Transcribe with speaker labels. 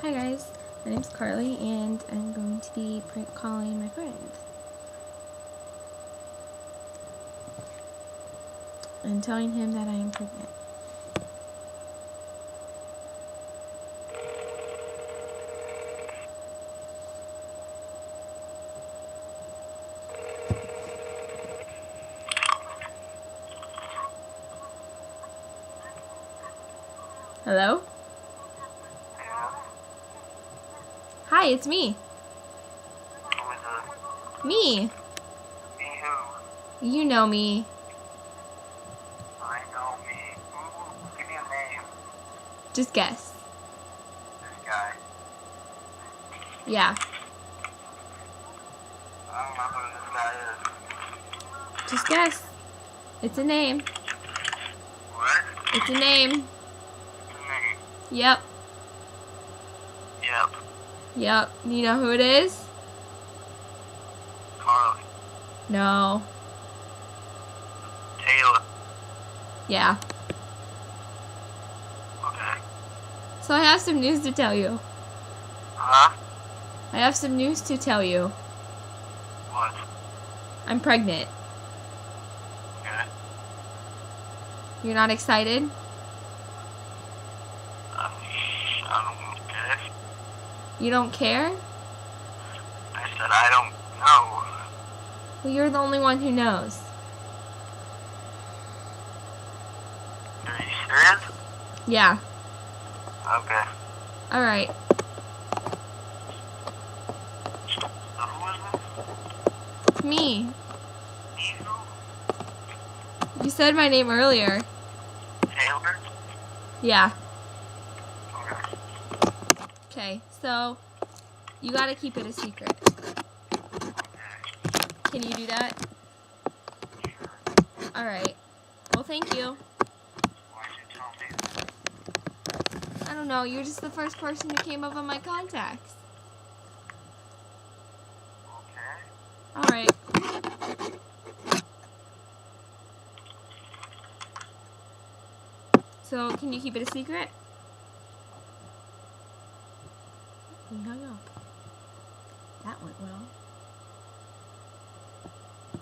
Speaker 1: Hi guys, my name's Carly and I'm going to be prank calling my friend and telling him that I am pregnant. Hello? Hi, it's me.
Speaker 2: Who is it?
Speaker 1: Me.
Speaker 2: Me who?
Speaker 1: You know me.
Speaker 2: I know me. Ooh, give me a name.
Speaker 1: Just guess.
Speaker 2: This guy.
Speaker 1: Yeah.
Speaker 2: I don't know who this guy is.
Speaker 1: Just guess. It's a name.
Speaker 2: What?
Speaker 1: It's a name.
Speaker 2: Me.
Speaker 1: Yep.
Speaker 2: Yep.
Speaker 1: Yep. You know who it is?
Speaker 2: Carly.
Speaker 1: No.
Speaker 2: Taylor.
Speaker 1: Yeah.
Speaker 2: Okay.
Speaker 1: So I have some news to tell you.
Speaker 2: Huh?
Speaker 1: I have some news to tell you.
Speaker 2: What?
Speaker 1: I'm pregnant.
Speaker 2: Okay.
Speaker 1: You're not excited?
Speaker 2: I don't care.
Speaker 1: You don't care?
Speaker 2: I said I don't know.
Speaker 1: Well, you're the only one who knows.
Speaker 2: Are you serious?
Speaker 1: Yeah.
Speaker 2: Okay.
Speaker 1: Alright.
Speaker 2: So who is this?
Speaker 1: Me.
Speaker 2: Me who?
Speaker 1: You said my name earlier.
Speaker 2: Taylor?
Speaker 1: Yeah.
Speaker 2: Okay.
Speaker 1: Okay, so you gotta keep it a secret. Can you do that? Alright. Well, thank you.
Speaker 2: Why'd you tell me?
Speaker 1: I don't know, you're just the first person who came up on my contacts.
Speaker 2: Okay.
Speaker 1: Alright. So, can you keep it a secret? He hung up. That went well.